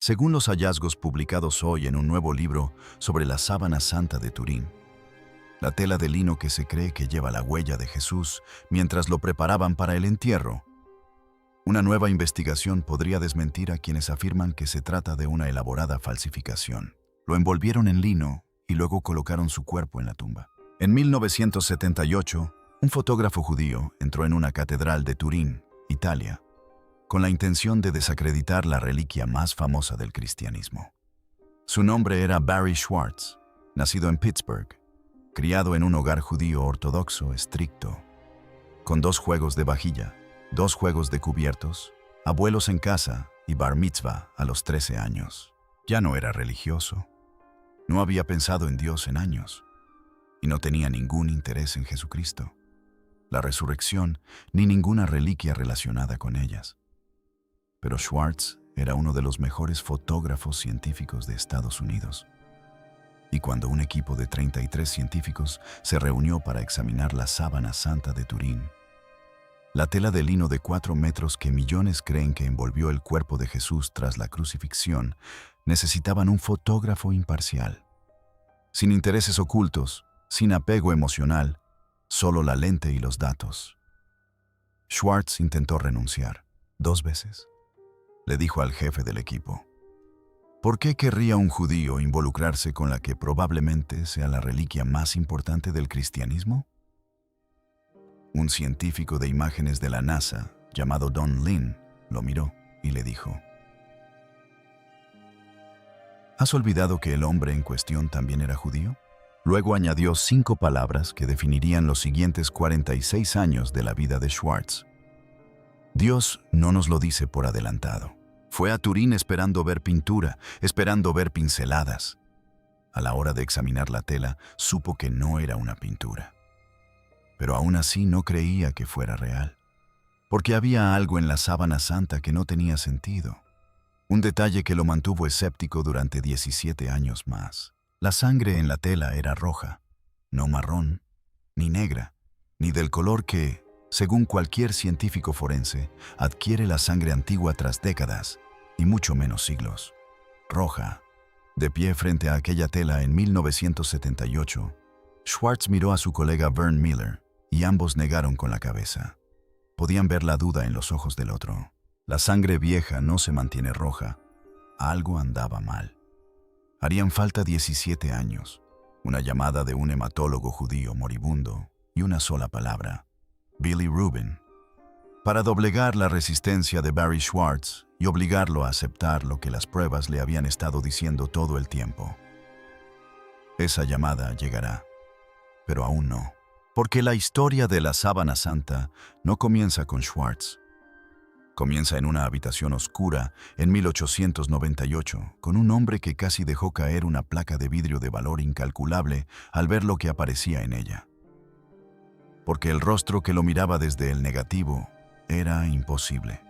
según los hallazgos publicados hoy en un nuevo libro sobre la sábana santa de Turín. La tela de lino que se cree que lleva la huella de Jesús mientras lo preparaban para el entierro. Una nueva investigación podría desmentir a quienes afirman que se trata de una elaborada falsificación. Lo envolvieron en lino y luego colocaron su cuerpo en la tumba. En 1978, un fotógrafo judío entró en una catedral de Turín, Italia, con la intención de desacreditar la reliquia más famosa del cristianismo. Su nombre era Barry Schwartz, nacido en Pittsburgh, criado en un hogar judío ortodoxo estricto, con 2 juegos de vajilla, 2 juegos de cubiertos, abuelos en casa y bar mitzvah a los 13 años. Ya no era religioso, no había pensado en Dios en años y no tenía ningún interés en Jesucristo, la resurrección ni ninguna reliquia relacionada con ellas. Pero Schwartz era uno de los mejores fotógrafos científicos de Estados Unidos. Y cuando un equipo de 33 científicos se reunió para examinar la sábana santa de Turín, la tela de lino de 4 metros que millones creen que envolvió el cuerpo de Jesús tras la crucifixión, necesitaban un fotógrafo imparcial, sin intereses ocultos, sin apego emocional, solo la lente y los datos. Schwartz intentó renunciar 2 veces. Le dijo al jefe del equipo: ¿por qué querría un judío involucrarse con la que probablemente sea la reliquia más importante del cristianismo? Un científico de imágenes de la NASA, llamado Don Lin, lo miró y le dijo: ¿has olvidado que el hombre en cuestión también era judío? Luego añadió 5 palabras que definirían los siguientes 46 años de la vida de Schwartz. Dios no nos lo dice por adelantado. Fue a Turín esperando ver pintura, esperando ver pinceladas. A la hora de examinar la tela, supo que no era una pintura. Pero aún así no creía que fuera real, porque había algo en la sábana santa que no tenía sentido. Un detalle que lo mantuvo escéptico durante 17 años más. La sangre en la tela era roja, no marrón, ni negra, ni del color que, según cualquier científico forense, adquiere la sangre antigua tras décadas, y mucho menos siglos. Roja. De pie frente a aquella tela en 1978, Schwartz miró a su colega Vern Miller, y ambos negaron con la cabeza. Podían ver la duda en los ojos del otro. La sangre vieja no se mantiene roja. Algo andaba mal. Harían falta 17 años, una llamada de un hematólogo judío moribundo y una sola palabra: Billy Rubin, para doblegar la resistencia de Barry Schwartz y obligarlo a aceptar lo que las pruebas le habían estado diciendo todo el tiempo. Esa llamada llegará, pero aún no, porque la historia de la sábana santa no comienza con Schwartz. Comienza en una habitación oscura en 1898, con un hombre que casi dejó caer una placa de vidrio de valor incalculable al ver lo que aparecía en ella. Porque el rostro que lo miraba desde el negativo era imposible.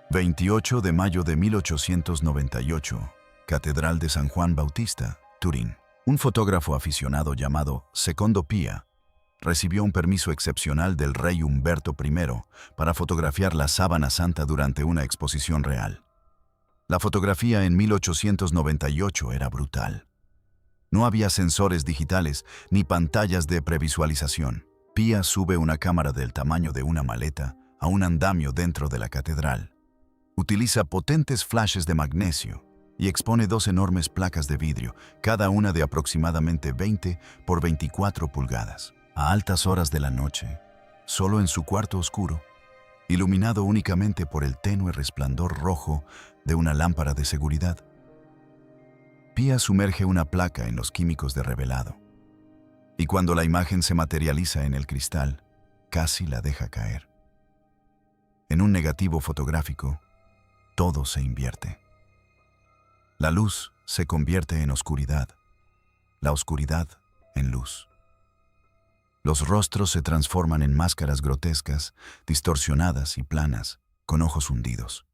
28 de mayo de 1898, Catedral de San Juan Bautista, Turín. Un fotógrafo aficionado llamado Secondo Pia recibió un permiso excepcional del rey Humberto I para fotografiar la sábana santa durante una exposición real. La fotografía en 1898 era brutal. No había sensores digitales ni pantallas de previsualización. Pia sube una cámara del tamaño de una maleta a un andamio dentro de la catedral. Utiliza potentes flashes de magnesio y expone 2 enormes placas de vidrio, cada una de aproximadamente 20 por 24 pulgadas. A altas horas de la noche, solo en su cuarto oscuro, iluminado únicamente por el tenue resplandor rojo de una lámpara de seguridad. Pia sumerge una placa en los químicos de revelado, y cuando la imagen se materializa en el cristal, casi la deja caer. En un negativo fotográfico, todo se invierte. La luz se convierte en oscuridad, la oscuridad en luz. Los rostros se transforman en máscaras grotescas, distorsionadas y planas, con ojos hundidos.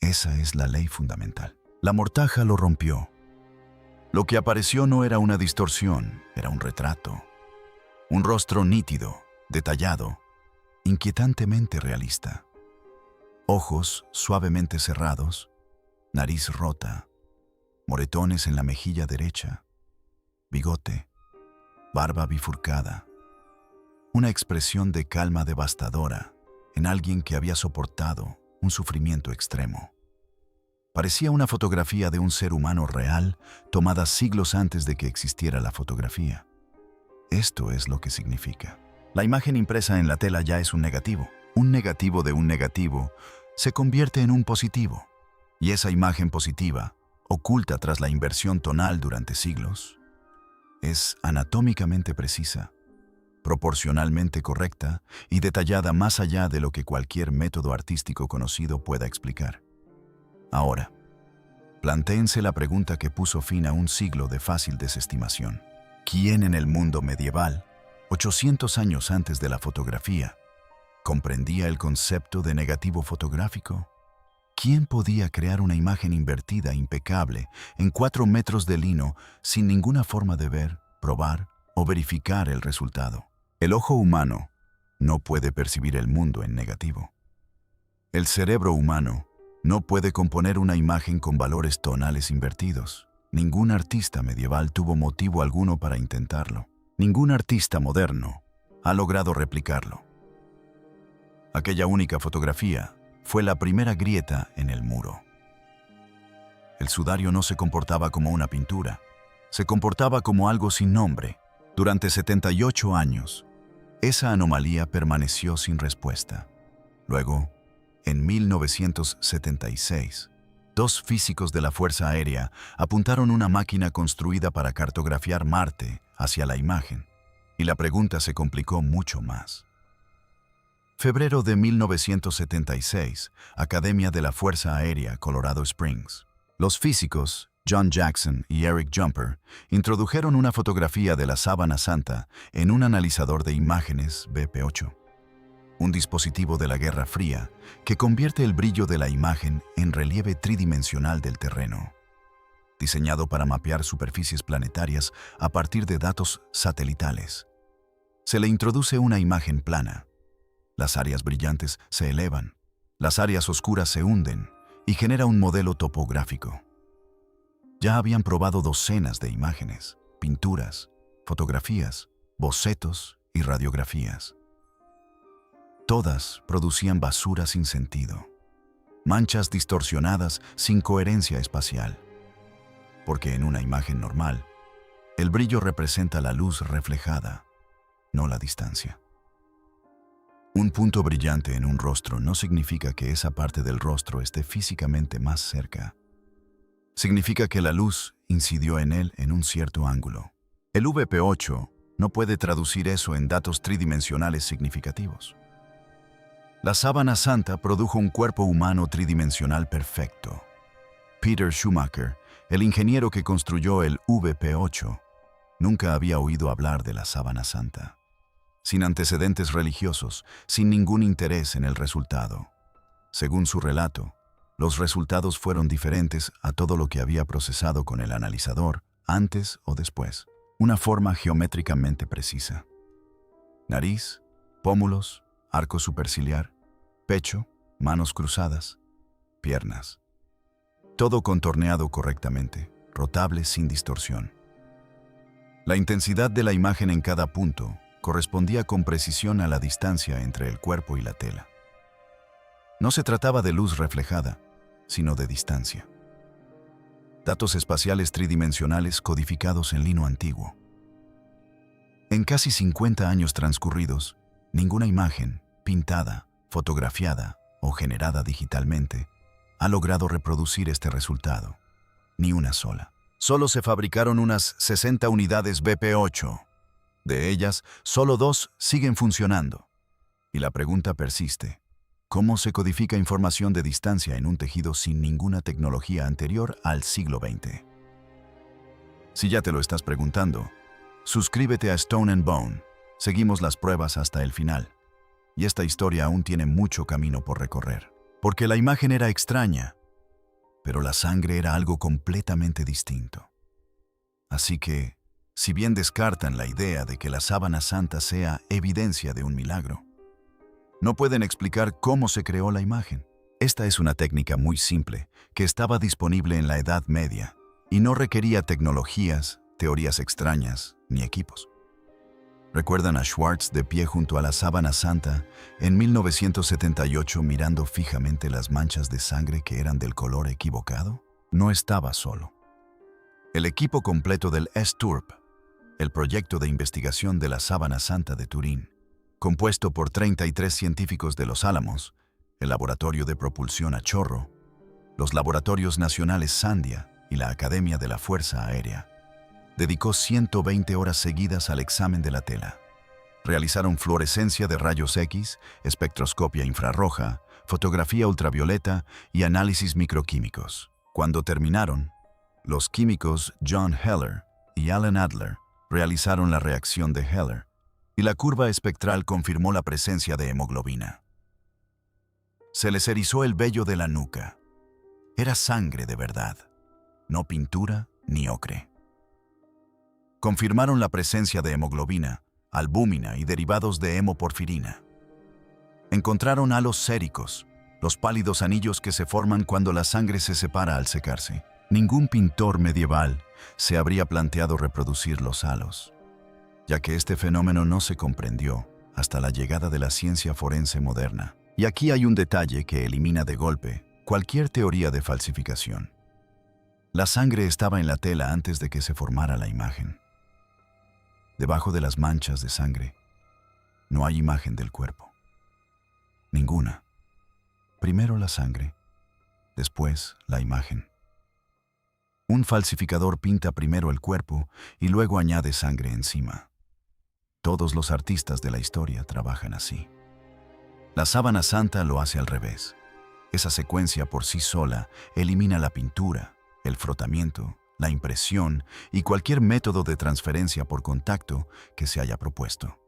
Esa es la ley fundamental. La mortaja lo rompió. Lo que apareció no era una distorsión, era un retrato. Un rostro nítido, detallado, inquietantemente realista. Ojos suavemente cerrados, nariz rota, moretones en la mejilla derecha, bigote, barba bifurcada, una expresión de calma devastadora en alguien que había soportado un sufrimiento extremo. Parecía una fotografía de un ser humano real tomada siglos antes de que existiera la fotografía. Esto es lo que significa. La imagen impresa en la tela ya es un negativo. Un negativo de un negativo se convierte en un positivo. Y esa imagen positiva, oculta tras la inversión tonal durante siglos, es anatómicamente precisa, proporcionalmente correcta y detallada más allá de lo que cualquier método artístico conocido pueda explicar. Ahora, plantéense la pregunta que puso fin a un siglo de fácil desestimación. ¿Quién en el mundo medieval, 800 años antes de la fotografía, comprendía el concepto de negativo fotográfico? ¿Quién podía crear una imagen invertida impecable en 4 metros de lino sin ninguna forma de ver, probar o verificar el resultado? El ojo humano no puede percibir el mundo en negativo. El cerebro humano no puede componer una imagen con valores tonales invertidos. Ningún artista medieval tuvo motivo alguno para intentarlo. Ningún artista moderno ha logrado replicarlo. Aquella única fotografía fue la primera grieta en el muro. El sudario no se comportaba como una pintura, se comportaba como algo sin nombre. Durante 78 años, esa anomalía permaneció sin respuesta. Luego, en 1976, 2 físicos de la Fuerza Aérea apuntaron una máquina construida para cartografiar Marte hacia la imagen, y la pregunta se complicó mucho más. Febrero de 1976, Academia de la Fuerza Aérea, Colorado Springs. Los físicos, John Jackson y Eric Jumper, introdujeron una fotografía de la Sábana Santa en un analizador de imágenes BP-8, un dispositivo de la Guerra Fría que convierte el brillo de la imagen en relieve tridimensional del terreno, diseñado para mapear superficies planetarias a partir de datos satelitales. Se le introduce una imagen plana. Las áreas brillantes se elevan, las áreas oscuras se hunden y genera un modelo topográfico. Ya habían probado docenas de imágenes, pinturas, fotografías, bocetos y radiografías. Todas producían basura sin sentido, manchas distorsionadas sin coherencia espacial. Porque en una imagen normal, el brillo representa la luz reflejada, no la distancia. Un punto brillante en un rostro no significa que esa parte del rostro esté físicamente más cerca. Significa que la luz incidió en él en un cierto ángulo. El VP8 no puede traducir eso en datos tridimensionales significativos. La Sábana Santa produjo un cuerpo humano tridimensional perfecto. Peter Schumacher, el ingeniero que construyó el VP8, nunca había oído hablar de la Sábana Santa. Sin antecedentes religiosos, sin ningún interés en el resultado. Según su relato, los resultados fueron diferentes a todo lo que había procesado con el analizador, antes o después. Una forma geométricamente precisa. Nariz, pómulos, arco superciliar, pecho, manos cruzadas, piernas. Todo contorneado correctamente, rotable sin distorsión. La intensidad de la imagen en cada punto correspondía con precisión a la distancia entre el cuerpo y la tela. No se trataba de luz reflejada, sino de distancia. Datos espaciales tridimensionales codificados en lino antiguo. En casi 50 años transcurridos, ninguna imagen, pintada, fotografiada o generada digitalmente, ha logrado reproducir este resultado. Ni una sola. Solo se fabricaron unas 60 unidades BP-8. De ellas, solo 2 siguen funcionando. Y la pregunta persiste. ¿Cómo se codifica información de distancia en un tejido sin ninguna tecnología anterior al siglo XX? Si ya te lo estás preguntando, suscríbete a Stone and Bone. Seguimos las pruebas hasta el final. Y esta historia aún tiene mucho camino por recorrer. Porque la imagen era extraña, pero la sangre era algo completamente distinto. Así que, si bien descartan la idea de que la Sábana Santa sea evidencia de un milagro, no pueden explicar cómo se creó la imagen. Esta es una técnica muy simple, que estaba disponible en la Edad Media, y no requería tecnologías, teorías extrañas, ni equipos. ¿Recuerdan a Schwartz de pie junto a la sábana santa en 1978 mirando fijamente las manchas de sangre que eran del color equivocado? No estaba solo. El equipo completo del STURP, el proyecto de investigación de la sábana santa de Turín, compuesto por 33 científicos de Los Álamos, el Laboratorio de Propulsión a Chorro, los Laboratorios Nacionales Sandia y la Academia de la Fuerza Aérea, dedicó 120 horas seguidas al examen de la tela. Realizaron fluorescencia de rayos X, espectroscopia infrarroja, fotografía ultravioleta y análisis microquímicos. Cuando terminaron, los químicos John Heller y Alan Adler realizaron la reacción de Heller, y la curva espectral confirmó la presencia de hemoglobina. Se les erizó el vello de la nuca. Era sangre de verdad, no pintura ni ocre. Confirmaron la presencia de hemoglobina, albúmina y derivados de hemoporfirina. Encontraron halos séricos, los pálidos anillos que se forman cuando la sangre se separa al secarse. Ningún pintor medieval se habría planteado reproducir los halos, ya que este fenómeno no se comprendió hasta la llegada de la ciencia forense moderna. Y aquí hay un detalle que elimina de golpe cualquier teoría de falsificación. La sangre estaba en la tela antes de que se formara la imagen. Debajo de las manchas de sangre, no hay imagen del cuerpo. Ninguna. Primero la sangre, después la imagen. Un falsificador pinta primero el cuerpo y luego añade sangre encima. Todos los artistas de la historia trabajan así. La sábana santa lo hace al revés. Esa secuencia por sí sola elimina la pintura, el frotamiento, la impresión y cualquier método de transferencia por contacto que se haya propuesto.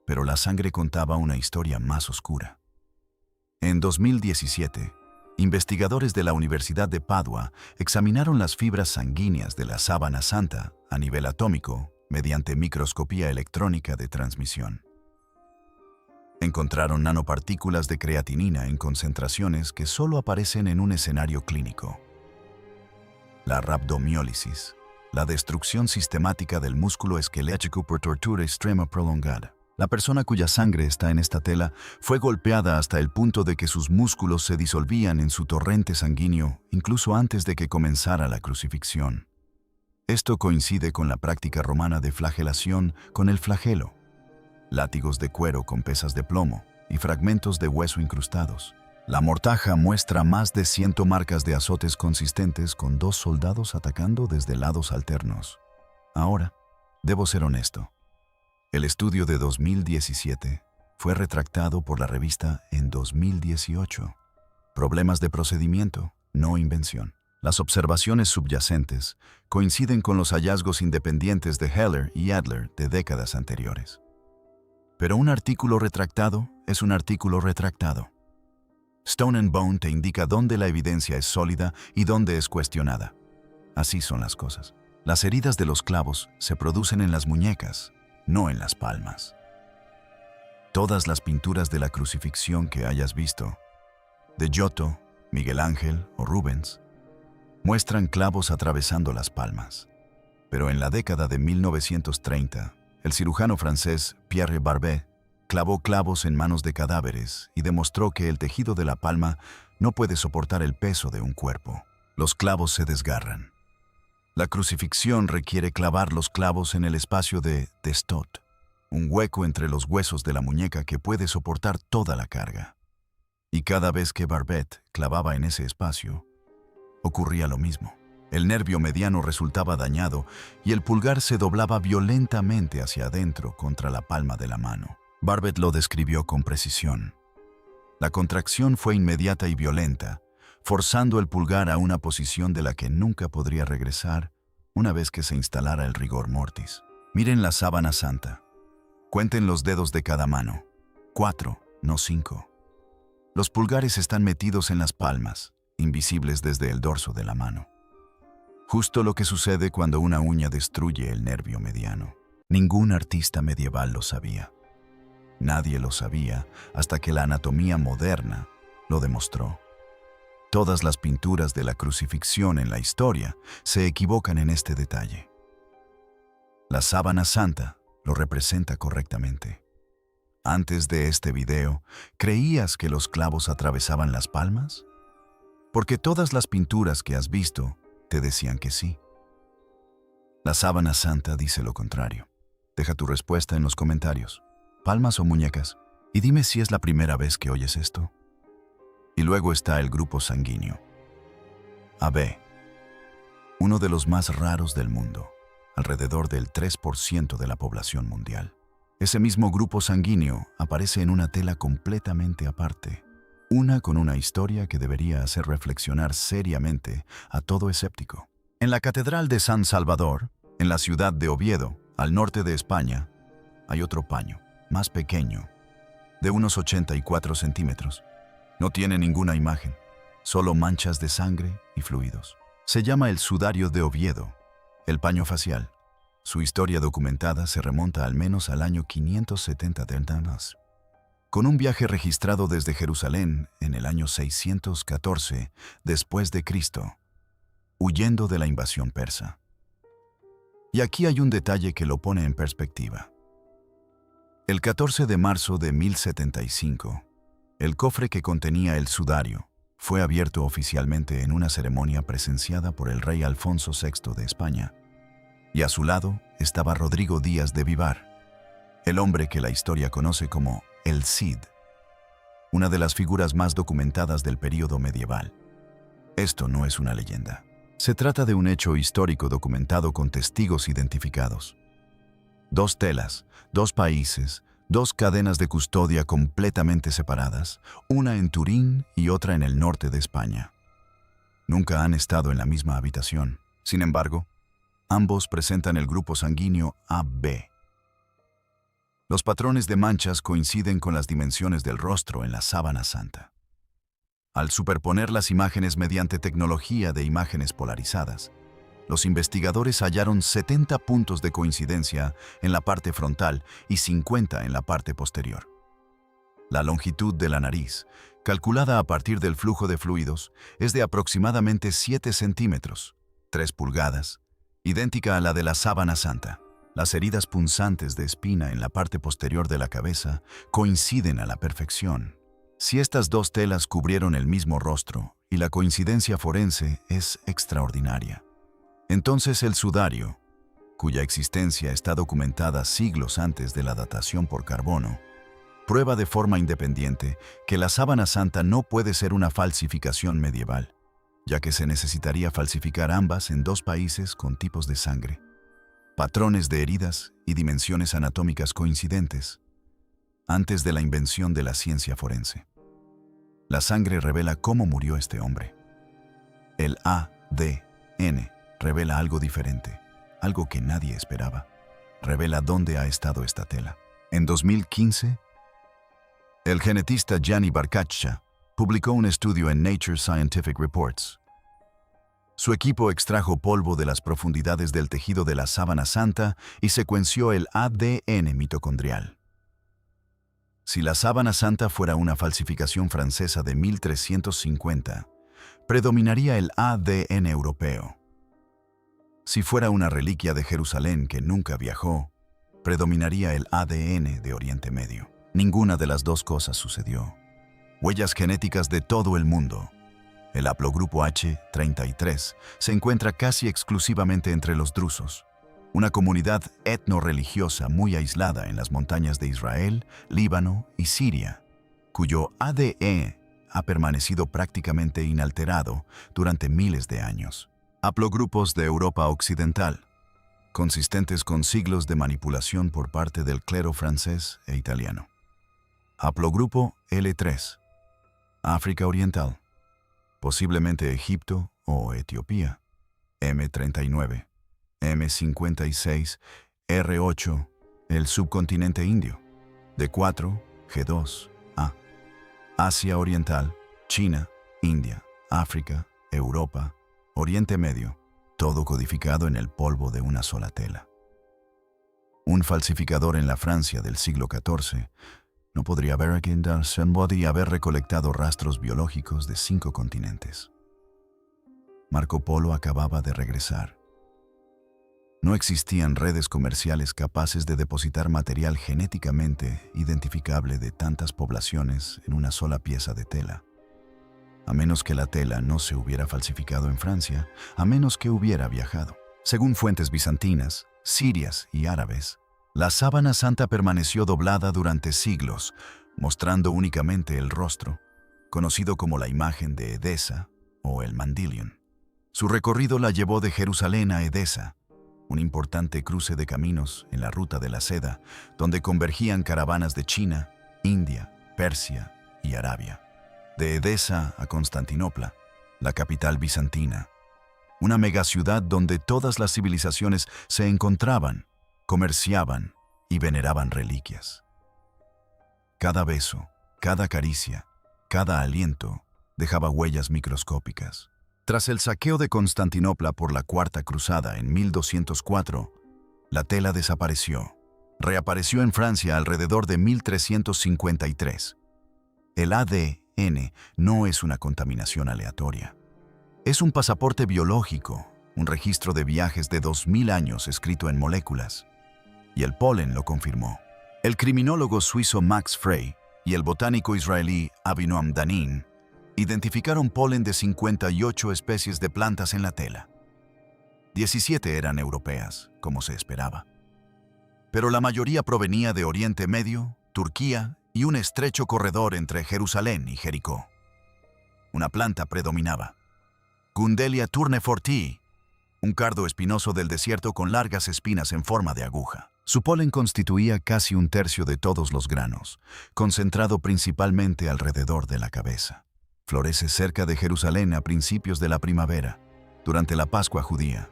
Pero la sangre contaba una historia más oscura. En 2017, investigadores de la Universidad de Padua examinaron las fibras sanguíneas de la sábana santa a nivel atómico mediante microscopía electrónica de transmisión. Encontraron nanopartículas de creatinina en concentraciones que solo aparecen en un escenario clínico. La rhabdomiólisis, la destrucción sistemática del músculo esquelético por tortura extrema prolongada. La persona cuya sangre está en esta tela fue golpeada hasta el punto de que sus músculos se disolvían en su torrente sanguíneo incluso antes de que comenzara la crucifixión. Esto coincide con la práctica romana de flagelación con el flagelo, látigos de cuero con pesas de plomo y fragmentos de hueso incrustados. La mortaja muestra más de 100 marcas de azotes consistentes con 2 soldados atacando desde lados alternos. Ahora, debo ser honesto. El estudio de 2017 fue retractado por la revista en 2018. Problemas de procedimiento, no invención. Las observaciones subyacentes coinciden con los hallazgos independientes de Heller y Adler de décadas anteriores. Pero un artículo retractado es un artículo retractado. Stone and Bone te indica dónde la evidencia es sólida y dónde es cuestionada. Así son las cosas. Las heridas de los clavos se producen en las muñecas, no en las palmas. Todas las pinturas de la crucifixión que hayas visto, de Giotto, Miguel Ángel o Rubens, muestran clavos atravesando las palmas. Pero en la década de 1930, el cirujano francés Pierre Barbet clavó clavos en manos de cadáveres y demostró que el tejido de la palma no puede soportar el peso de un cuerpo. Los clavos se desgarran. La crucifixión requiere clavar los clavos en el espacio de Destot, un hueco entre los huesos de la muñeca que puede soportar toda la carga. Y cada vez que Barbet clavaba en ese espacio, ocurría lo mismo. El nervio mediano resultaba dañado y el pulgar se doblaba violentamente hacia adentro contra la palma de la mano. Barbet lo describió con precisión. La contracción fue inmediata y violenta, forzando el pulgar a una posición de la que nunca podría regresar una vez que se instalara el rigor mortis. Miren la sábana santa. Cuenten los dedos de cada mano. 4, no 5. Los pulgares están metidos en las palmas, invisibles desde el dorso de la mano. Justo lo que sucede cuando una uña destruye el nervio mediano. Ningún artista medieval lo sabía. Nadie lo sabía hasta que la anatomía moderna lo demostró. Todas las pinturas de la crucifixión en la historia se equivocan en este detalle. La sábana santa lo representa correctamente. Antes de este video, ¿creías que los clavos atravesaban las palmas? Porque todas las pinturas que has visto te decían que sí. La sábana santa dice lo contrario. Deja tu respuesta en los comentarios, palmas o muñecas, y dime si es la primera vez que oyes esto. Y luego está el grupo sanguíneo. AB, uno de los más raros del mundo, alrededor del 3% de la población mundial. Ese mismo grupo sanguíneo aparece en una tela completamente aparte, una con una historia que debería hacer reflexionar seriamente a todo escéptico. En la Catedral de San Salvador, en la ciudad de Oviedo, al norte de España, hay otro paño, más pequeño, de unos 84 centímetros. No tiene ninguna imagen, solo manchas de sangre y fluidos. Se llama el sudario de Oviedo, el paño facial. Su historia documentada se remonta al menos al año 570 d.C., con un viaje registrado desde Jerusalén en el año 614 después de Cristo, huyendo de la invasión persa. Y aquí hay un detalle que lo pone en perspectiva. El 14 de marzo de 1075, el cofre que contenía el sudario fue abierto oficialmente en una ceremonia presenciada por el rey Alfonso VI de España, y a su lado estaba Rodrigo Díaz de Vivar, el hombre que la historia conoce como el Cid, una de las figuras más documentadas del período medieval. Esto no es una leyenda. Se trata de un hecho histórico documentado con testigos identificados. 2 telas, 2 países, 2 cadenas de custodia completamente separadas, una en Turín y otra en el norte de España. Nunca han estado en la misma habitación. Sin embargo, ambos presentan el grupo sanguíneo AB. Los patrones de manchas coinciden con las dimensiones del rostro en la sábana santa. Al superponer las imágenes mediante tecnología de imágenes polarizadas, los investigadores hallaron 70 puntos de coincidencia en la parte frontal y 50 en la parte posterior. La longitud de la nariz, calculada a partir del flujo de fluidos, es de aproximadamente 7 centímetros, 3 pulgadas, idéntica a la de la sábana santa. Las heridas punzantes de espina en la parte posterior de la cabeza coinciden a la perfección. Si estas 2 telas cubrieron el mismo rostro y la coincidencia forense es extraordinaria, entonces el sudario, cuya existencia está documentada siglos antes de la datación por carbono, prueba de forma independiente que la sábana santa no puede ser una falsificación medieval, ya que se necesitaría falsificar ambas en 2 países con tipos de sangre, patrones de heridas y dimensiones anatómicas coincidentes, antes de la invención de la ciencia forense. La sangre revela cómo murió este hombre. El ADN revela algo diferente, algo que nadie esperaba. Revela dónde ha estado esta tela. En 2015, el genetista Gianni Barcaccia publicó un estudio en Nature Scientific Reports. Su equipo extrajo polvo de las profundidades del tejido de la sábana santa y secuenció el ADN mitocondrial. Si la sábana santa fuera una falsificación francesa de 1350, predominaría el ADN europeo. Si fuera una reliquia de Jerusalén que nunca viajó, predominaría el ADN de Oriente Medio. Ninguna de las 2 cosas sucedió. Huellas genéticas de todo el mundo. El haplogrupo H33 se encuentra casi exclusivamente entre los drusos, una comunidad etno-religiosa muy aislada en las montañas de Israel, Líbano y Siria, cuyo ADN ha permanecido prácticamente inalterado durante miles de años. Haplogrupos de Europa Occidental, consistentes con siglos de manipulación por parte del clero francés e italiano. Haplogrupo L3, África Oriental, posiblemente Egipto o Etiopía, M39, M56, R8, el subcontinente indio, D4, G2, A, Asia Oriental, China, India, África, Europa, Oriente Medio, todo codificado en el polvo de una sola tela. Un falsificador en la Francia del siglo XIV No podría haber recolectado rastros biológicos de 5 continentes. Marco Polo acababa de regresar. No existían redes comerciales capaces de depositar material genéticamente identificable de tantas poblaciones en una sola pieza de tela. A menos que la tela no se hubiera falsificado en Francia, a menos que hubiera viajado. Según fuentes bizantinas, sirias y árabes, la sábana santa permaneció doblada durante siglos, mostrando únicamente el rostro, conocido como la imagen de Edesa o el Mandylion. Su recorrido la llevó de Jerusalén a Edesa, un importante cruce de caminos en la ruta de la seda, donde convergían caravanas de China, India, Persia y Arabia. De Edesa a Constantinopla, la capital bizantina, una megaciudad donde todas las civilizaciones se encontraban, comerciaban y veneraban reliquias. Cada beso, cada caricia, cada aliento dejaba huellas microscópicas. Tras el saqueo de Constantinopla por la Cuarta Cruzada en 1204, la tela desapareció. Reapareció en Francia alrededor de 1353. El ADN no es una contaminación aleatoria. Es un pasaporte biológico, un registro de viajes de 2000 años escrito en moléculas. Y el polen lo confirmó. El criminólogo suizo Max Frey y el botánico israelí Avinoam Danin identificaron polen de 58 especies de plantas en la tela. 17 eran europeas, como se esperaba. Pero la mayoría provenía de Oriente Medio, Turquía y un estrecho corredor entre Jerusalén y Jericó. Una planta predominaba: Gundelia tournefortii, un cardo espinoso del desierto con largas espinas en forma de aguja. Su polen constituía casi un tercio de todos los granos, concentrado principalmente alrededor de la cabeza. Florece cerca de Jerusalén a principios de la primavera, durante la Pascua judía.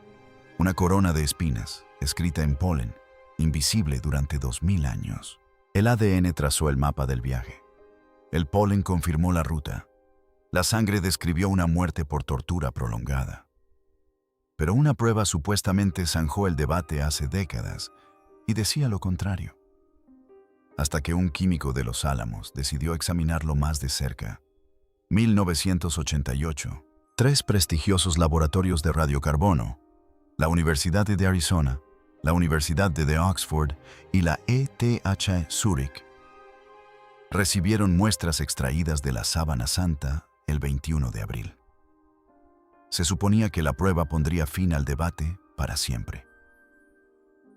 Una corona de espinas, escrita en polen, invisible durante 2000 años. El ADN trazó el mapa del viaje. El polen confirmó la ruta. La sangre describió una muerte por tortura prolongada. Pero una prueba supuestamente zanjó el debate hace décadas y decía lo contrario. Hasta que un químico de Los Álamos decidió examinarlo más de cerca. 1988. 3 prestigiosos laboratorios de radiocarbono, la Universidad de Arizona, la Universidad de Oxford y la ETH Zurich, recibieron muestras extraídas de la sábana santa el 21 de abril. Se suponía que la prueba pondría fin al debate para siempre.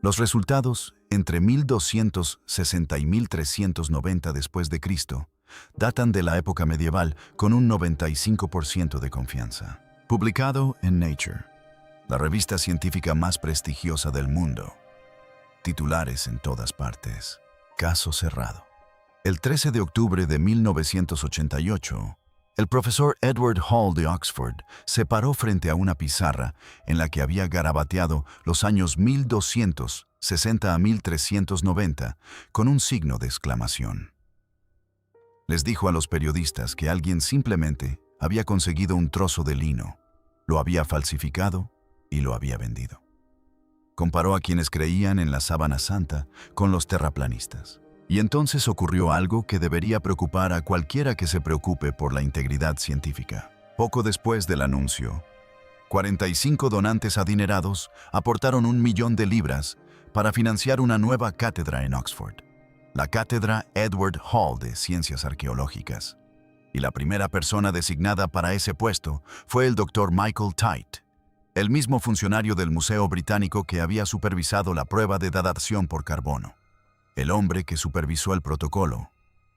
Los resultados, entre 1260 y 1390 después de Cristo, datan de la época medieval con un 95% de confianza. Publicado en Nature, la revista científica más prestigiosa del mundo. Titulares en todas partes. Caso cerrado. El 13 de octubre de 1988, el profesor Edward Hall de Oxford se paró frente a una pizarra en la que había garabateado los años 1260 a 1390 con un signo de exclamación. Les dijo a los periodistas que alguien simplemente había conseguido un trozo de lino, lo había falsificado y lo había vendido. Comparó a quienes creían en la sábana santa con los terraplanistas. Y entonces ocurrió algo que debería preocupar a cualquiera que se preocupe por la integridad científica. Poco después del anuncio, 45 donantes adinerados aportaron 1 millón de libras para financiar una nueva cátedra en Oxford, la Cátedra Edward Hall de Ciencias Arqueológicas. Y la primera persona designada para ese puesto fue el Dr. Michael Tite, el mismo funcionario del Museo Británico que había supervisado la prueba de datación por carbono. El hombre que supervisó el protocolo,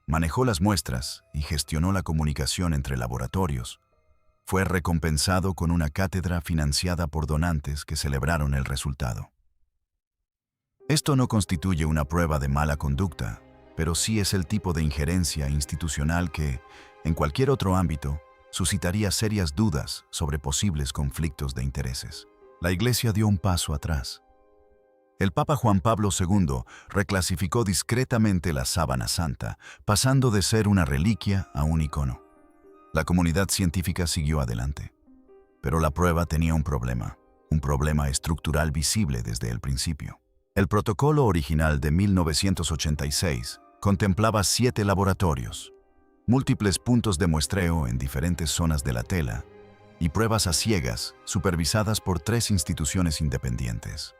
manejó las muestras y gestionó la comunicación entre laboratorios, fue recompensado con una cátedra financiada por donantes que celebraron el resultado. Esto no constituye una prueba de mala conducta, pero sí es el tipo de injerencia institucional que, en cualquier otro ámbito, suscitaría serias dudas sobre posibles conflictos de intereses. La Iglesia dio un paso atrás. El Papa Juan Pablo II reclasificó discretamente la sábana santa, pasando de ser una reliquia a un icono. La comunidad científica siguió adelante. Pero la prueba tenía un problema estructural visible desde el principio. El protocolo original de 1986 contemplaba 7 laboratorios, múltiples puntos de muestreo en diferentes zonas de la tela y pruebas a ciegas supervisadas por 3 instituciones independientes.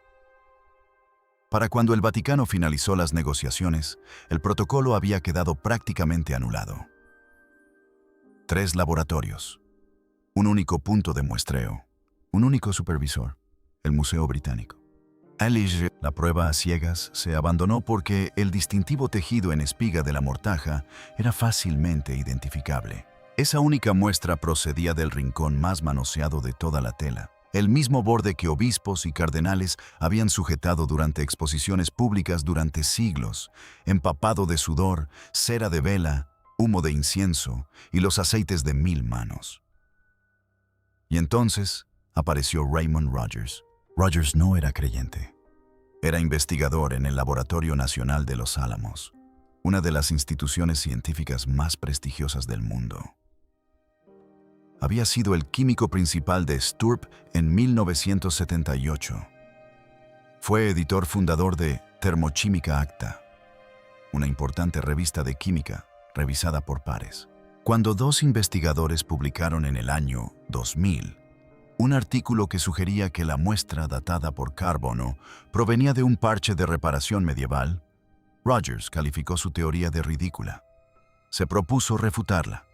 Para cuando el Vaticano finalizó las negociaciones, el protocolo había quedado prácticamente anulado. 3 laboratorios, un único punto de muestreo, un único supervisor, el Museo Británico. La prueba a ciegas se abandonó porque el distintivo tejido en espiga de la mortaja era fácilmente identificable. Esa única muestra procedía del rincón más manoseado de toda la tela, el mismo borde que obispos y cardenales habían sujetado durante exposiciones públicas durante siglos, empapado de sudor, cera de vela, humo de incienso y los aceites de 1000 manos. Y entonces apareció Raymond Rogers. Rogers no era creyente. Era investigador en el Laboratorio Nacional de Los Álamos, una de las instituciones científicas más prestigiosas del mundo. Había sido el químico principal de Sturp en 1978. Fue editor fundador de Thermochimica Acta, una importante revista de química revisada por pares. Cuando 2 investigadores publicaron en el año 2000 un artículo que sugería que la muestra datada por carbono provenía de un parche de reparación medieval, Rogers calificó su teoría de ridícula. Se propuso refutarla.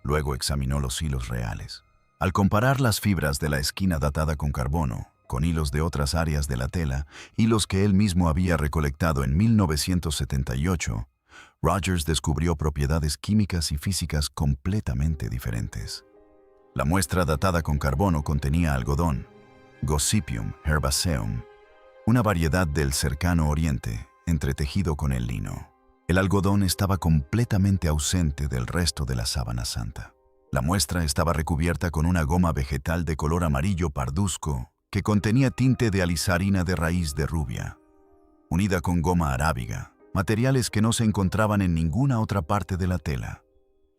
Luego examinó los hilos reales. Al comparar las fibras de la esquina datada con carbono con hilos de otras áreas de la tela, hilos que él mismo había recolectado en 1978, Rogers descubrió propiedades químicas y físicas completamente diferentes. La muestra datada con carbono contenía algodón, Gossypium herbaceum, una variedad del cercano oriente, entretejido con el lino. El algodón estaba completamente ausente del resto de la sábana santa. La muestra estaba recubierta con una goma vegetal de color amarillo parduzco que contenía tinte de alizarina de raíz de rubia, unida con goma arábiga, materiales que no se encontraban en ninguna otra parte de la tela.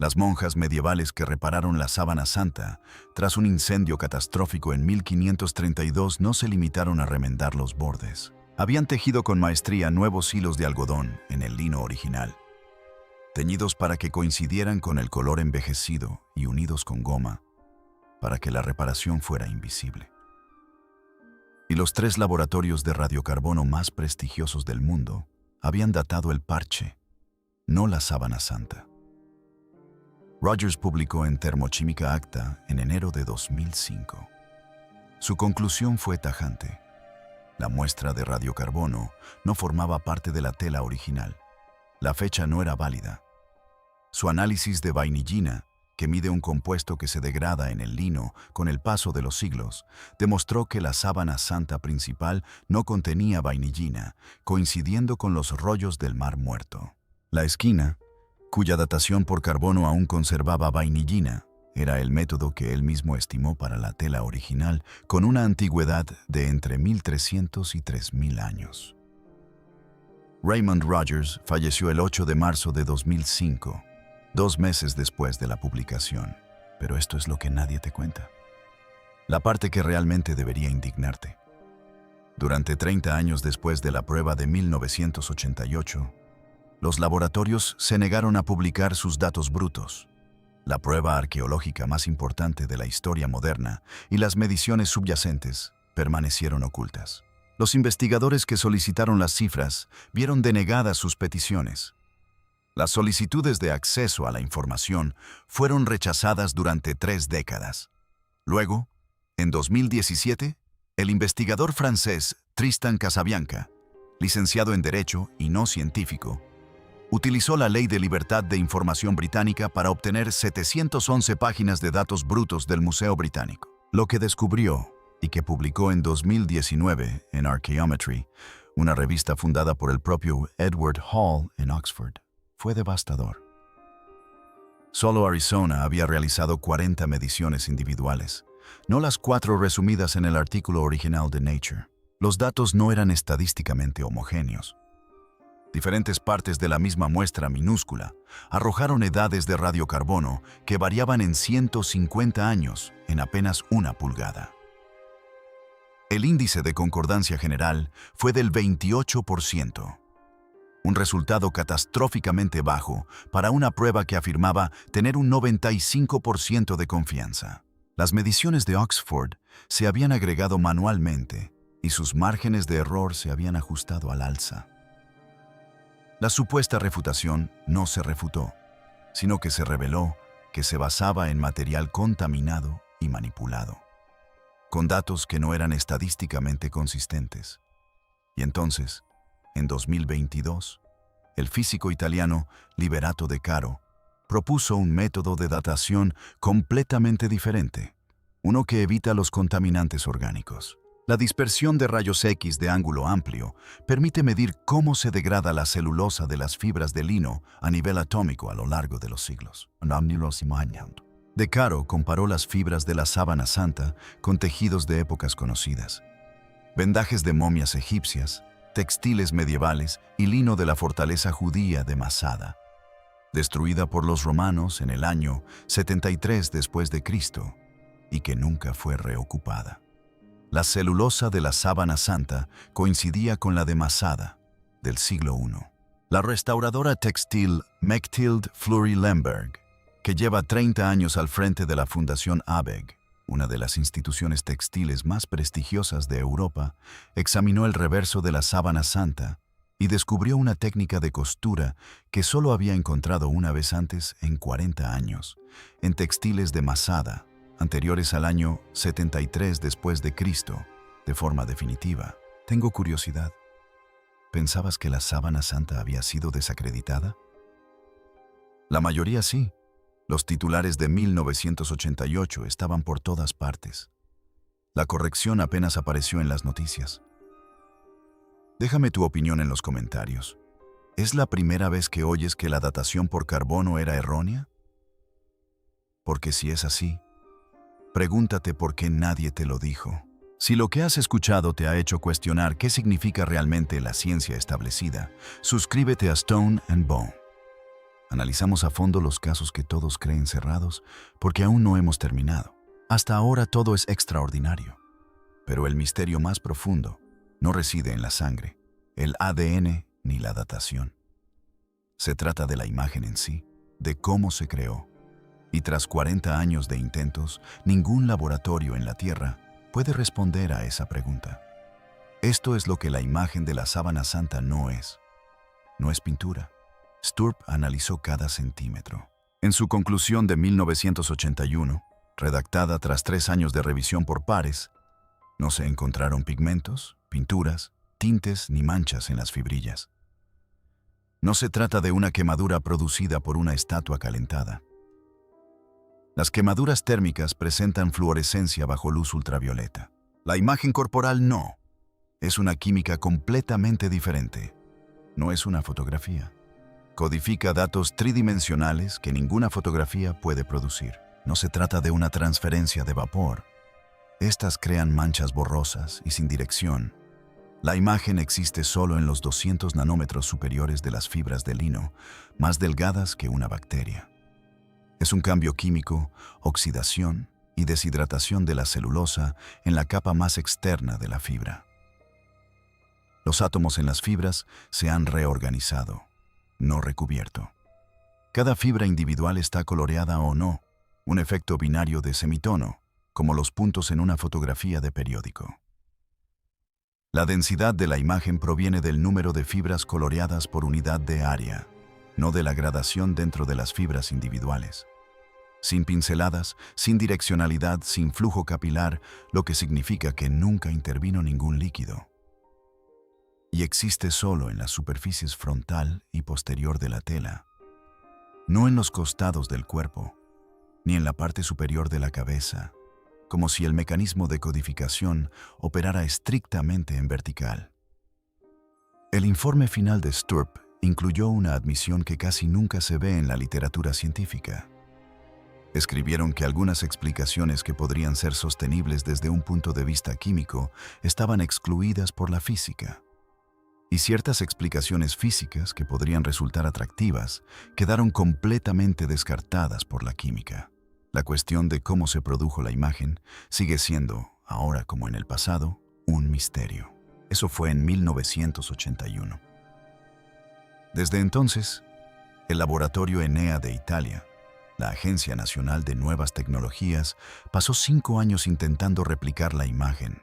Las monjas medievales que repararon la sábana santa tras un incendio catastrófico en 1532 no se limitaron a remendar los bordes. Habían tejido con maestría nuevos hilos de algodón en el lino original, teñidos para que coincidieran con el color envejecido y unidos con goma, para que la reparación fuera invisible. Y los 3 laboratorios de radiocarbono más prestigiosos del mundo habían datado el parche, no la sábana santa. Rogers publicó en Thermochimica Acta en enero de 2005. Su conclusión fue tajante. La muestra de radiocarbono no formaba parte de la tela original. La fecha no era válida. Su análisis de vainillina, que mide un compuesto que se degrada en el lino con el paso de los siglos, demostró que la sábana santa principal no contenía vainillina, coincidiendo con los rollos del Mar Muerto. La esquina, cuya datación por carbono aún conservaba vainillina, era el método que él mismo estimó para la tela original, con una antigüedad de entre 1300 y 3000 años. Raymond Rogers falleció el 8 de marzo de 2005, 2 meses después de la publicación. Pero esto es lo que nadie te cuenta. La parte que realmente debería indignarte. Durante 30 años después de la prueba de 1988, los laboratorios se negaron a publicar sus datos brutos, la prueba arqueológica más importante de la historia moderna, y las mediciones subyacentes permanecieron ocultas. Los investigadores que solicitaron las cifras vieron denegadas sus peticiones. Las solicitudes de acceso a la información fueron rechazadas durante 3 décadas. Luego, en 2017, el investigador francés Tristan Casabianca, licenciado en Derecho y no científico, utilizó la Ley de Libertad de Información británica para obtener 711 páginas de datos brutos del Museo Británico. Lo que descubrió, y que publicó en 2019 en Archaeometry, una revista fundada por el propio Edward Hall en Oxford, fue devastador. Solo Arizona había realizado 40 mediciones individuales, no las 4 resumidas en el artículo original de Nature. Los datos no eran estadísticamente homogéneos. Diferentes partes de la misma muestra minúscula arrojaron edades de radiocarbono que variaban en 150 años en apenas 1 pulgada. El índice de concordancia general fue del 28%, un resultado catastróficamente bajo para una prueba que afirmaba tener un 95% de confianza. Las mediciones de Oxford se habían agregado manualmente y sus márgenes de error se habían ajustado al alza. La supuesta refutación no se refutó, sino que se reveló que se basaba en material contaminado y manipulado, con datos que no eran estadísticamente consistentes. Y entonces, en 2022, el físico italiano Liberato De Caro propuso un método de datación completamente diferente, uno que evita los contaminantes orgánicos. La dispersión de rayos X de ángulo amplio permite medir cómo se degrada la celulosa de las fibras de lino a nivel atómico a lo largo de los siglos. De Caro comparó las fibras de la sábana santa con tejidos de épocas conocidas, vendajes de momias egipcias, textiles medievales y lino de la fortaleza judía de Masada, destruida por los romanos en el año 73 después de Cristo y que nunca fue reocupada. La celulosa de la sábana santa coincidía con la de Masada, del siglo I. La restauradora textil Mechtilde Fleury Lemberg, que lleva 30 años al frente de la Fundación ABEG, una de las instituciones textiles más prestigiosas de Europa, examinó el reverso de la sábana santa y descubrió una técnica de costura que solo había encontrado una vez antes en 40 años, en textiles de Masada, anteriores al año 73 después de Cristo, de forma definitiva. Tengo curiosidad. ¿Pensabas que la sábana santa había sido desacreditada? La mayoría sí. Los titulares de 1988 estaban por todas partes. La corrección apenas apareció en las noticias. Déjame tu opinión en los comentarios. ¿Es la primera vez que oyes que la datación por carbono era errónea? Porque si es así, pregúntate por qué nadie te lo dijo. Si lo que has escuchado te ha hecho cuestionar qué significa realmente la ciencia establecida, suscríbete a Stone and Bone. Analizamos a fondo los casos que todos creen cerrados porque aún no hemos terminado. Hasta ahora todo es extraordinario. Pero el misterio más profundo no reside en la sangre, el ADN ni la datación. Se trata de la imagen en sí, de cómo se creó. Y tras 40 años de intentos, ningún laboratorio en la Tierra puede responder a esa pregunta. Esto es lo que la imagen de la sábana santa no es. No es pintura. Sturp analizó cada centímetro. En su conclusión de 1981, redactada tras 3 años de revisión por pares, no se encontraron pigmentos, pinturas, tintes ni manchas en las fibrillas. No se trata de una quemadura producida por una estatua calentada. Las quemaduras térmicas presentan fluorescencia bajo luz ultravioleta. La imagen corporal no. Es una química completamente diferente. No es una fotografía. Codifica datos tridimensionales que ninguna fotografía puede producir. No se trata de una transferencia de vapor. Estas crean manchas borrosas y sin dirección. La imagen existe solo en los 200 nanómetros superiores de las fibras de lino, más delgadas que una bacteria. Es un cambio químico, oxidación y deshidratación de la celulosa en la capa más externa de la fibra. Los átomos en las fibras se han reorganizado, no recubierto. Cada fibra individual está coloreada o no, un efecto binario de semitono, como los puntos en una fotografía de periódico. La densidad de la imagen proviene del número de fibras coloreadas por unidad de área, no de la gradación dentro de las fibras individuales. Sin pinceladas, sin direccionalidad, sin flujo capilar, lo que significa que nunca intervino ningún líquido. Y existe solo en las superficies frontal y posterior de la tela, no en los costados del cuerpo, ni en la parte superior de la cabeza, como si el mecanismo de codificación operara estrictamente en vertical. El informe final de Sturp incluyó una admisión que casi nunca se ve en la literatura científica. Escribieron que algunas explicaciones que podrían ser sostenibles desde un punto de vista químico estaban excluidas por la física. Y ciertas explicaciones físicas que podrían resultar atractivas quedaron completamente descartadas por la química. La cuestión de cómo se produjo la imagen sigue siendo, ahora como en el pasado, un misterio. Eso fue en 1981. Desde entonces, el laboratorio ENEA de Italia, la Agencia Nacional de Nuevas Tecnologías, pasó 5 años intentando replicar la imagen.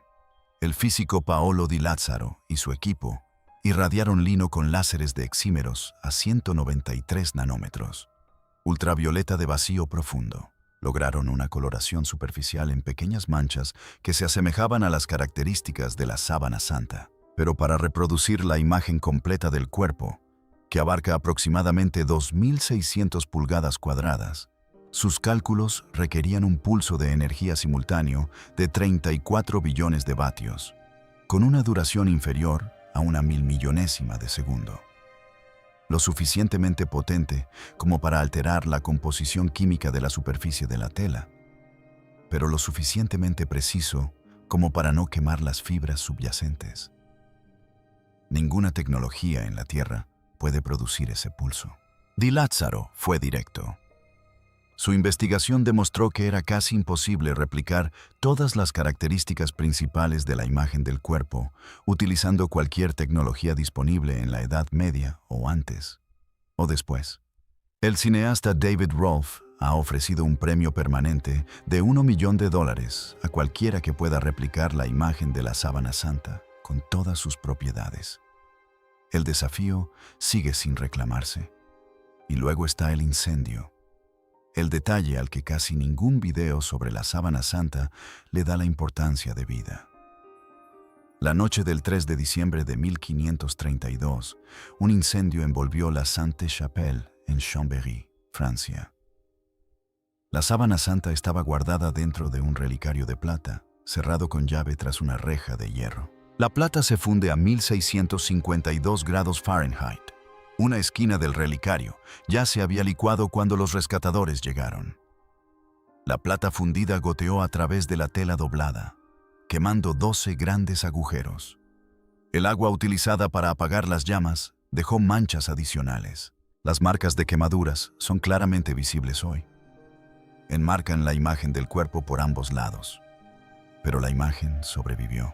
El físico Paolo Di Lazzaro y su equipo irradiaron lino con láseres de exímeros a 193 nanómetros, ultravioleta de vacío profundo. Lograron una coloración superficial en pequeñas manchas que se asemejaban a las características de la sábana santa. Pero para reproducir la imagen completa del cuerpo, que abarca aproximadamente 2.600 pulgadas cuadradas, sus cálculos requerían un pulso de energía simultáneo de 34 billones de vatios, con una duración inferior a una milmillonésima de segundo. Lo suficientemente potente como para alterar la composición química de la superficie de la tela, pero lo suficientemente preciso como para no quemar las fibras subyacentes. Ninguna tecnología en la Tierra puede producir ese pulso. Di Lazzaro fue directo. Su investigación demostró que era casi imposible replicar todas las características principales de la imagen del cuerpo utilizando cualquier tecnología disponible en la Edad Media o antes, o después. El cineasta David Rolfe ha ofrecido un premio permanente de $1 millón a cualquiera que pueda replicar la imagen de la sábana santa con todas sus propiedades. El desafío sigue sin reclamarse. Y luego está el incendio. El detalle al que casi ningún video sobre la sábana santa le da la importancia debida. La noche del 3 de diciembre de 1532, un incendio envolvió la Sainte-Chapelle en Chambéry, Francia. La sábana santa estaba guardada dentro de un relicario de plata, cerrado con llave tras una reja de hierro. La plata se funde a 1652 grados Fahrenheit. Una esquina del relicario ya se había licuado cuando los rescatadores llegaron. La plata fundida goteó a través de la tela doblada, quemando 12 grandes agujeros. El agua utilizada para apagar las llamas dejó manchas adicionales. Las marcas de quemaduras son claramente visibles hoy. Enmarcan la imagen del cuerpo por ambos lados. Pero la imagen sobrevivió.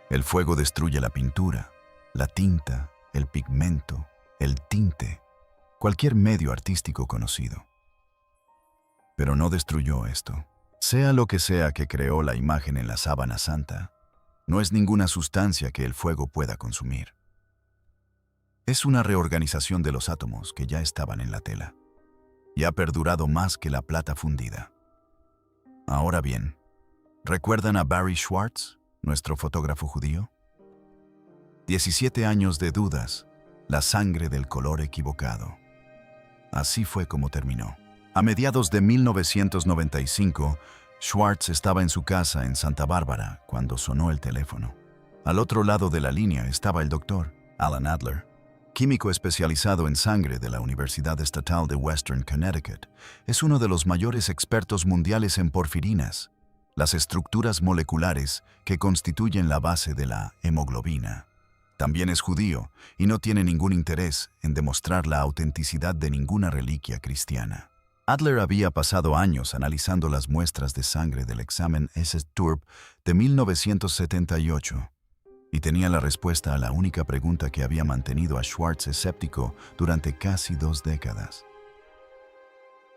El fuego destruye la pintura, la tinta, el pigmento, el tinte, cualquier medio artístico conocido. Pero no destruyó esto. Sea lo que sea que creó la imagen en la sábana santa, no es ninguna sustancia que el fuego pueda consumir. Es una reorganización de los átomos que ya estaban en la tela, y ha perdurado más que la plata fundida. Ahora bien, ¿recuerdan a Barry Schwartz, nuestro fotógrafo judío? 17 años de dudas, la sangre del color equivocado. Así fue como terminó. A mediados de 1995, Schwartz estaba en su casa en Santa Bárbara cuando sonó el teléfono. Al otro lado de la línea estaba el doctor Alan Adler, químico especializado en sangre de la Universidad Estatal de Western Connecticut. Es uno de los mayores expertos mundiales en porfirinas, las estructuras moleculares que constituyen la base de la hemoglobina. También es judío y no tiene ningún interés en demostrar la autenticidad de ninguna reliquia cristiana. Adler había pasado años analizando las muestras de sangre del examen SS-TURP de 1978 y tenía la respuesta a la única pregunta que había mantenido a Schwartz escéptico durante casi 2 décadas.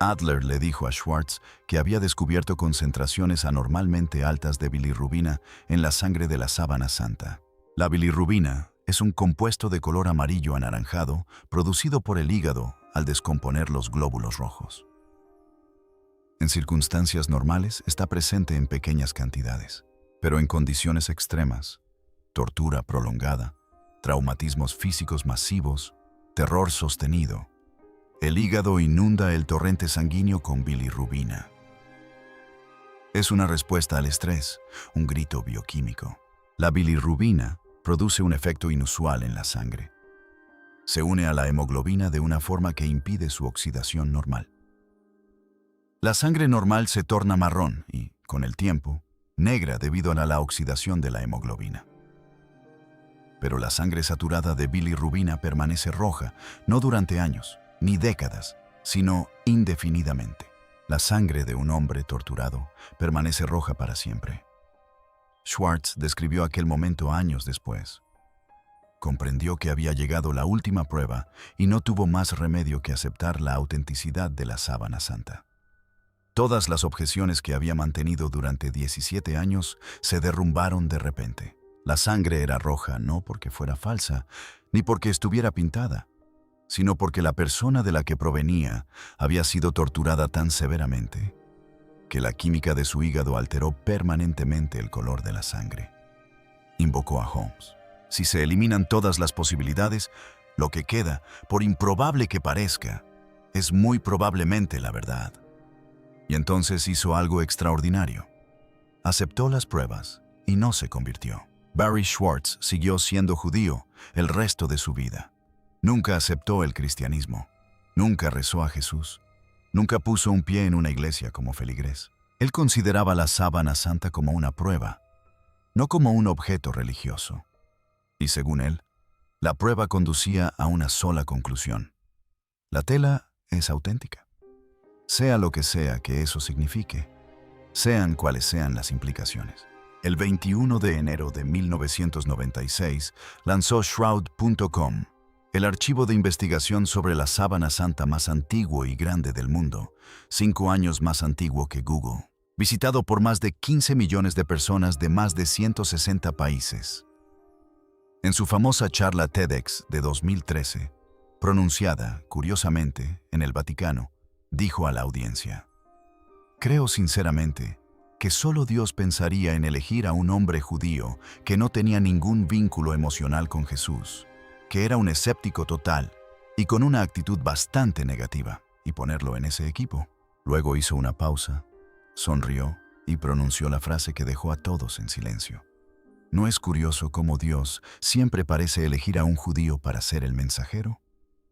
Adler le dijo a Schwartz que había descubierto concentraciones anormalmente altas de bilirrubina en la sangre de la sábana santa. La bilirrubina es un compuesto de color amarillo anaranjado producido por el hígado al descomponer los glóbulos rojos. En circunstancias normales está presente en pequeñas cantidades, pero en condiciones extremas, tortura prolongada, traumatismos físicos masivos, terror sostenido, el hígado inunda el torrente sanguíneo con bilirrubina. Es una respuesta al estrés, un grito bioquímico. La bilirrubina produce un efecto inusual en la sangre. Se une a la hemoglobina de una forma que impide su oxidación normal. La sangre normal se torna marrón y, con el tiempo, negra debido a la oxidación de la hemoglobina. Pero la sangre saturada de bilirrubina permanece roja, no durante años, ni décadas, sino indefinidamente. La sangre de un hombre torturado permanece roja para siempre. Schwartz describió aquel momento años después. Comprendió que había llegado la última prueba y no tuvo más remedio que aceptar la autenticidad de la sábana santa. Todas las objeciones que había mantenido durante 17 años se derrumbaron de repente. La sangre era roja no porque fuera falsa, ni porque estuviera pintada, sino porque la persona de la que provenía había sido torturada tan severamente que la química de su hígado alteró permanentemente el color de la sangre. Invocó a Holmes. Si se eliminan todas las posibilidades, lo que queda, por improbable que parezca, es muy probablemente la verdad. Y entonces hizo algo extraordinario. Aceptó las pruebas y no se convirtió. Barry Schwartz siguió siendo judío el resto de su vida. Nunca aceptó el cristianismo. Nunca rezó a Jesús. Nunca puso un pie en una iglesia como feligrés. Él consideraba la sábana santa como una prueba, no como un objeto religioso. Y según él, la prueba conducía a una sola conclusión. La tela es auténtica. Sea lo que sea que eso signifique, sean cuales sean las implicaciones. El 21 de enero de 1996 lanzó Shroud.com, el archivo de investigación sobre la sábana santa más antiguo y grande del mundo, 5 años más antiguo que Google, visitado por más de 15 millones de personas de más de 160 países. En su famosa charla TEDx de 2013, pronunciada, curiosamente, en el Vaticano, dijo a la audiencia: «Creo sinceramente que solo Dios pensaría en elegir a un hombre judío que no tenía ningún vínculo emocional con Jesús, que era un escéptico total y con una actitud bastante negativa, y ponerlo en ese equipo». Luego hizo una pausa, sonrió y pronunció la frase que dejó a todos en silencio. ¿No es curioso cómo Dios siempre parece elegir a un judío para ser el mensajero?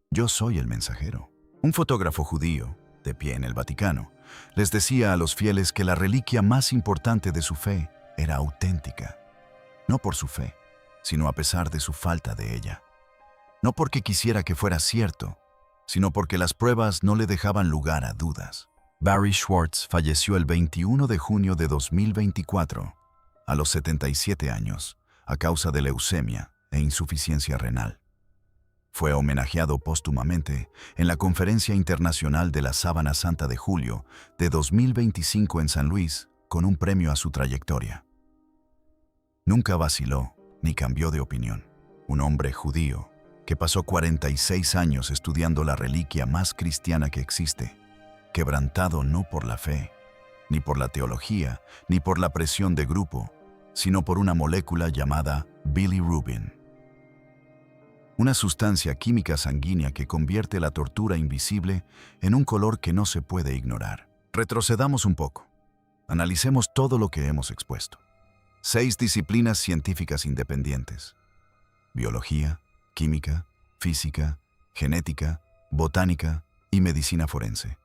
Yo soy el mensajero. Un fotógrafo judío, de pie en el Vaticano, les decía a los fieles que la reliquia más importante de su fe era auténtica. No por su fe, sino a pesar de su falta de ella. No porque quisiera que fuera cierto, sino porque las pruebas no le dejaban lugar a dudas. Barry Schwartz falleció el 21 de junio de 2024, a los 77 años, a causa de leucemia e insuficiencia renal. Fue homenajeado póstumamente en la Conferencia Internacional de la Sábana Santa de julio de 2025 en San Luis con un premio a su trayectoria. Nunca vaciló ni cambió de opinión. Un hombre judío que pasó 46 años estudiando la reliquia más cristiana que existe, quebrantado no por la fe, ni por la teología, ni por la presión de grupo, sino por una molécula llamada bilirrubin. Una sustancia química sanguínea que convierte la tortura invisible en un color que no se puede ignorar. Retrocedamos un poco. Analicemos todo lo que hemos expuesto. 6 disciplinas científicas independientes: biología, química, física, genética, botánica y medicina forense.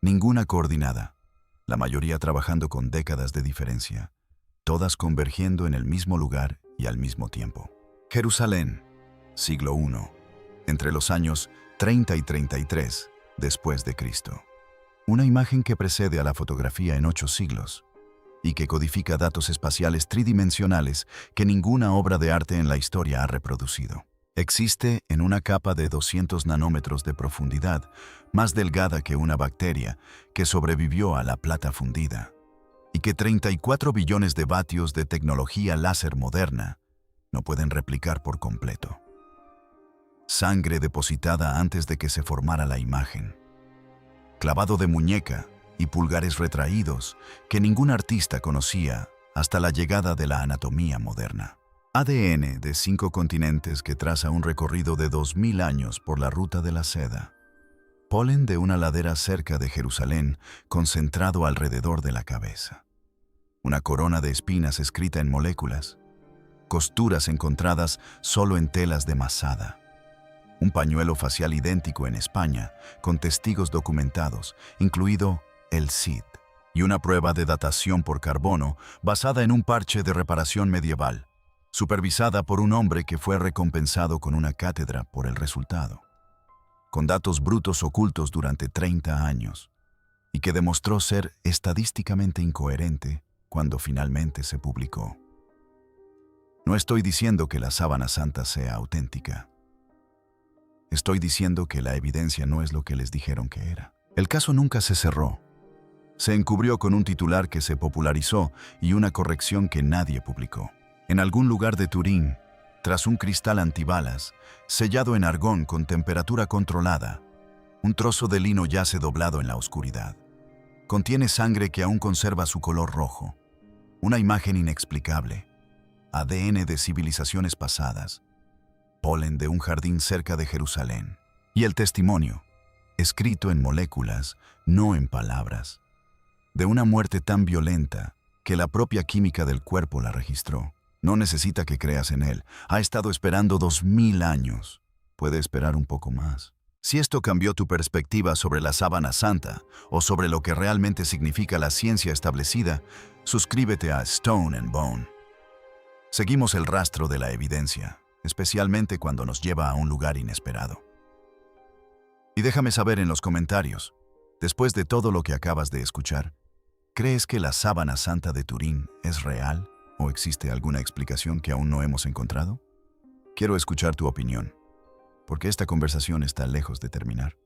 Ninguna coordinada, la mayoría trabajando con décadas de diferencia, todas convergiendo en el mismo lugar y al mismo tiempo. Jerusalén, siglo I, entre los años 30 y 33 después de Cristo. Una imagen que precede a la fotografía en 8 siglos y que codifica datos espaciales tridimensionales que ninguna obra de arte en la historia ha reproducido. Existe en una capa de 200 nanómetros de profundidad, más delgada que una bacteria, que sobrevivió a la plata fundida, y que 34 billones de vatios de tecnología láser moderna no pueden replicar por completo. Sangre depositada antes de que se formara la imagen. Clavado de muñeca y pulgares retraídos que ningún artista conocía hasta la llegada de la anatomía moderna. ADN de 5 continentes que traza un recorrido de 2000 años por la ruta de la seda. Polen de una ladera cerca de Jerusalén concentrado alrededor de la cabeza. Una corona de espinas escrita en moléculas. Costuras encontradas solo en telas de masada. Un pañuelo facial idéntico en España, con testigos documentados, incluido el Cid. Y una prueba de datación por carbono basada en un parche de reparación medieval, supervisada por un hombre que fue recompensado con una cátedra por el resultado, con datos brutos ocultos durante 30 años, y que demostró ser estadísticamente incoherente cuando finalmente se publicó. No estoy diciendo que la sábana santa sea auténtica. Estoy diciendo que la evidencia no es lo que les dijeron que era. El caso nunca se cerró. Se encubrió con un titular que se popularizó y una corrección que nadie publicó. En algún lugar de Turín, tras un cristal antibalas, sellado en argón con temperatura controlada, un trozo de lino yace doblado en la oscuridad. Contiene sangre que aún conserva su color rojo. Una imagen inexplicable. ADN de civilizaciones pasadas. Polen de un jardín cerca de Jerusalén. Y el testimonio, escrito en moléculas, no en palabras, de una muerte tan violenta que la propia química del cuerpo la registró. No necesita que creas en él. Ha estado esperando 2000 años. Puede esperar un poco más. Si esto cambió tu perspectiva sobre la sábana santa o sobre lo que realmente significa la ciencia establecida, suscríbete a Stone and Bone. Seguimos el rastro de la evidencia, especialmente cuando nos lleva a un lugar inesperado. Y déjame saber en los comentarios, después de todo lo que acabas de escuchar, ¿crees que la sábana santa de Turín es real o existe alguna explicación que aún no hemos encontrado? Quiero escuchar tu opinión, porque esta conversación está lejos de terminar.